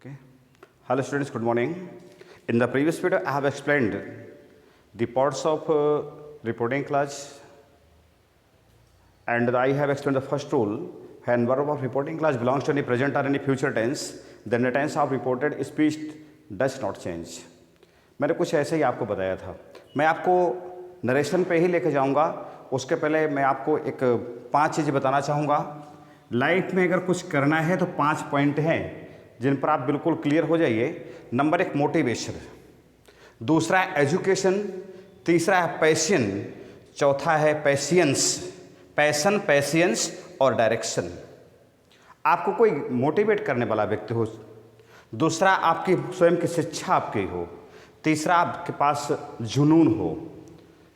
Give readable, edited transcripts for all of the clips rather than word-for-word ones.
Okay. Hello students, good morning. In the previous video, I have explained the parts of reporting clause, and I have explained the first rule. When verb of reporting clause belongs to any present or any future tense, then the tense of reported speech does not change. मैंने कुछ ऐसे ही आपको बताया था. मैं आपको narration पे ही लेके जाऊंगा. उसके पहले मैं आपको एक 5 चीज़ बताना चाहूँगा. लाइफ में अगर कुछ करना है तो 5 पॉइंट हैं जिन पर आप बिल्कुल क्लियर हो जाइए. नंबर 1 मोटिवेशन, दूसरा है एजुकेशन, तीसरा है पैशन, चौथा है पैशियंस, पैशन, पैशियंस और डायरेक्शन. आपको कोई मोटिवेट करने वाला व्यक्ति हो, दूसरा आपकी स्वयं की शिक्षा आपकी हो, तीसरा आपके पास जुनून हो.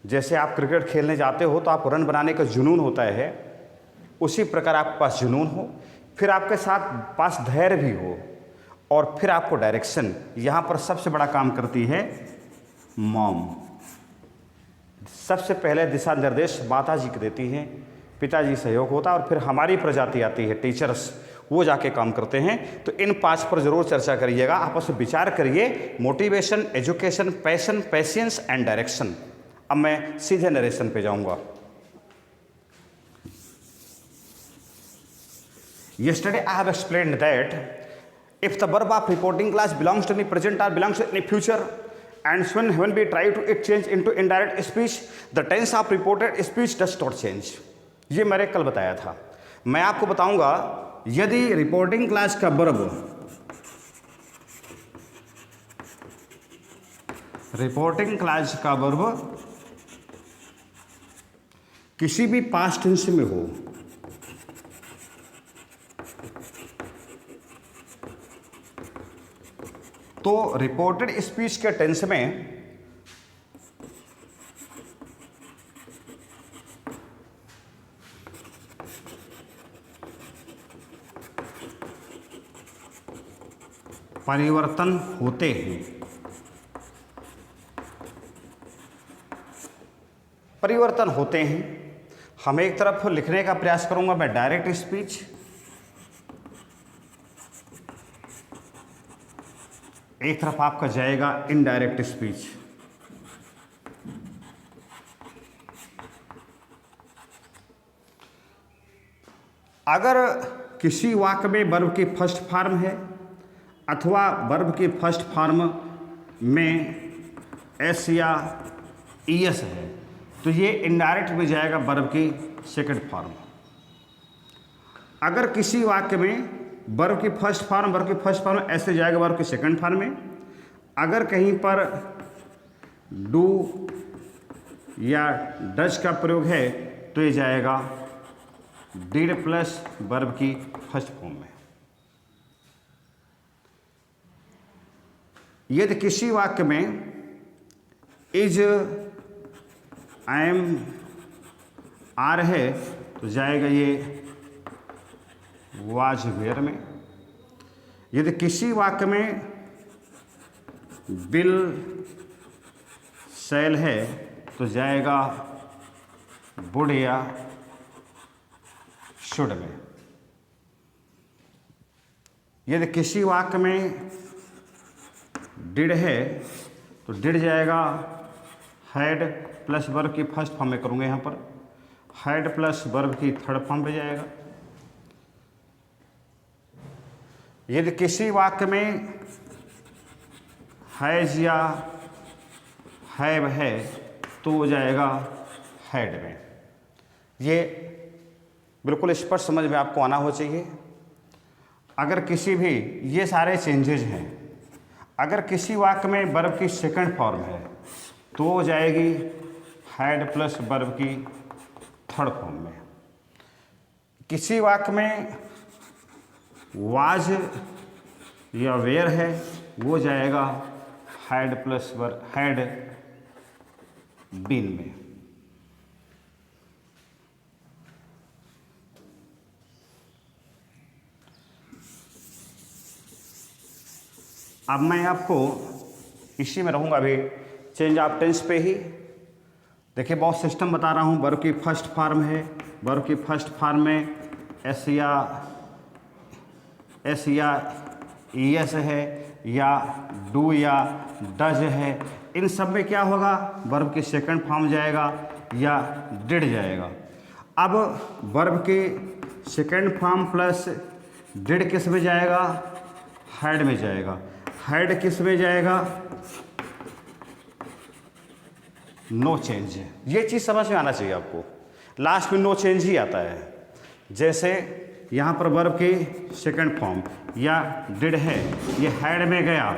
जैसे आप क्रिकेट खेलने जाते हो तो आपको रन बनाने का जुनून होता है, उसी प्रकार आपके पास जुनून हो, फिर आपके साथ पास धैर्य भी हो, और फिर आपको डायरेक्शन. यहाँ पर सबसे बड़ा काम करती है मॉम. सबसे पहले दिशा निर्देश माता जी को देती हैं, पिताजी सहयोग होता है, और फिर हमारी प्रजाति आती है, टीचर्स, वो जाके काम करते हैं. तो इन 5 पर जरूर चर्चा करिएगा, आपस में विचार करिए. Motivation, education, passion, patience and direction. अब मैं सीधे नरेशन पे जाऊंगा. Yesterday I have explained that if the verb of reporting clause belongs to any present or belongs to any future, and when we try to it change into indirect speech, the tense of reported speech does not change. ये मैंने कल बताया था. मैं आपको बताऊंगा, यदि reporting class का वर्ब किसी भी पास्ट टेंस में हो, तो रिपोर्टेड स्पीच के टेंस में परिवर्तन होते हैं. परिवर्तन होते हैं. हम एक तरफ लिखने का प्रयास करूंगा मैं डायरेक्ट स्पीच, एक तरफ आपका जाएगा इनडायरेक्ट स्पीच. अगर किसी वाक्य में वर्ब की फर्स्ट फॉर्म है अथवा वर्ब की फर्स्ट फॉर्म में एस या ईएस है, तो ये इनडायरेक्ट में जाएगा वर्ब की सेकंड फॉर्म. अगर किसी वाक्य में वर्ब की फर्स्ट फॉर्म ऐसे जाएगा वर्ब की सेकंड फॉर्म में. अगर कहीं पर डू या डज का प्रयोग है तो ये जाएगा डिड प्लस वर्ब की फर्स्ट फॉर्म में. यदि किसी वाक्य में इज, एम, आर है तो जाएगा ये वाज, वेयर में. यदि किसी वाक्य में बिल, सेल है तो जाएगा वुड या शुड में. यदि किसी वाक्य में डिड है तो डिड जाएगा हैड प्लस वर्ब की फर्स्ट फॉर्म में करूँगा. यहाँ पर हैड प्लस वर्ब की थर्ड फॉर्म पे जाएगा. यदि किसी वाक्य में हैज या हैव है तो वो जाएगा हैड में. ये बिल्कुल स्पष्ट समझ में आपको आना हो चाहिए. अगर किसी भी, ये सारे चेंजेज हैं. अगर किसी वाक्य में वर्ब की सेकंड फॉर्म है तो वो जाएगी हैड प्लस वर्ब की थर्ड फॉर्म में. किसी वाक्य में वाज या वेयर है वो जाएगा had plus verb, had been में. अब मैं आपको इसी में रहूँगा, अभी चेंज ऑफ टेंस पे ही. देखिए बहुत सिस्टम बता रहा हूँ. वर्ब की फर्स्ट फॉर्म है, वर्ब की फर्स्ट फॉर्म में एस या ईएस है या डू या डज है, इन सब में क्या होगा, वर्ब की सेकंड फॉर्म जाएगा या डिड जाएगा। अब वर्ब की सेकंड फॉर्म प्लस डिड किस में जाएगा, हैड में जाएगा। हैड किस में जाएगा, नो चेंज। ये चीज़ समझ में आना चाहिए आपको, लास्ट में नो चेंज ही आता है। जैसे यहाँ पर वर्ब की सेकंड फॉर्म या डिड है, ये हैड में गया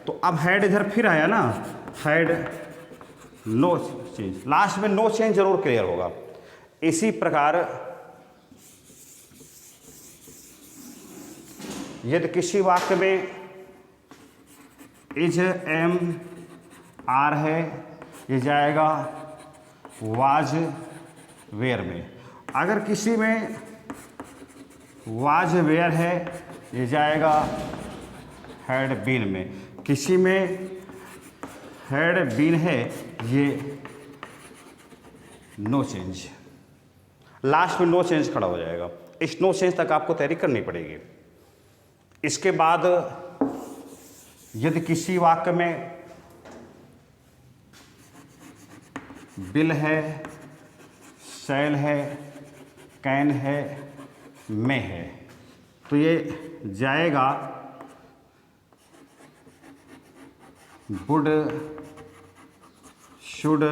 तो अब हैड इधर फिर आया ना, हैड नो चेंज, लास्ट में नो चेंज जरूर क्लियर होगा। इसी प्रकार यदि किसी वाक्य में इज एम आर है, ये जाएगा वाज वेयर में। अगर किसी में वाज वेयर है, ये जाएगा हैड बीन में। किसी में हैड बीन है, ये नो चेंज, लास्ट में नो चेंज खड़ा हो जाएगा। इस नो चेंज तक आपको तैयारी करनी पड़ेगी। इसके बाद यदि किसी वाक्य में बिल है, शैल है, कैन है, में है, तो ये जाएगा वुड, शुड,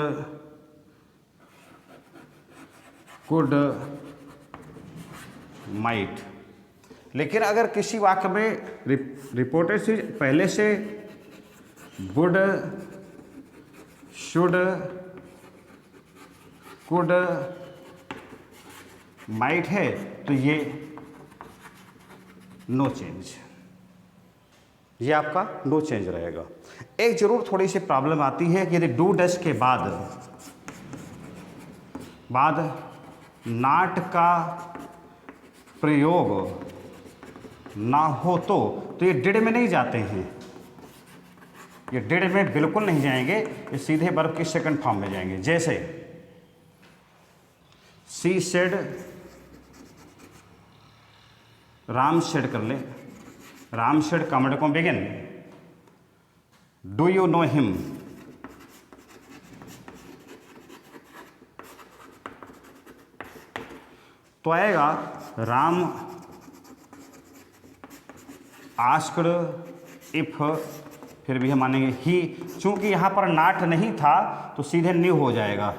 कुड, माइट। लेकिन अगर किसी वाक्य में रिपोर्टेड से पहले से वुड, शुड, कुड, माइट है, तो ये नो चेंज, ये आपका नो चेंज रहेगा। एक जरूर थोड़ी सी प्रॉब्लम आती है कि यदि डू डज के बाद नॉट का प्रयोग ना हो तो ये डिड में नहीं जाते हैं, ये डिड में बिल्कुल नहीं जाएंगे, ये सीधे वर्ब की सेकंड फॉर्म में जाएंगे। जैसे सी सेड, राम सेड कर ले, राम सेड कमेंट को begin, do you know him, तो आएगा राम आस्क्ड इफ, फिर भी हम मानेंगे ही, चूंकि यहां पर नॉट नहीं था तो सीधे न्यू हो जाएगा,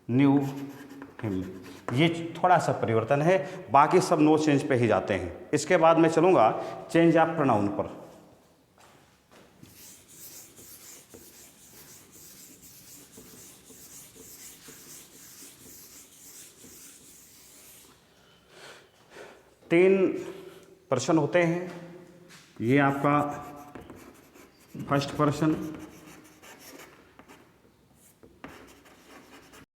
न्यू हिम। ये थोड़ा सा परिवर्तन है, बाकी सब नो चेंज पे ही जाते हैं। इसके बाद मैं चलूंगा चेंज ऑफ प्रोनाउन पर। तीन पर्सन होते हैं, ये आपका फर्स्ट पर्सन,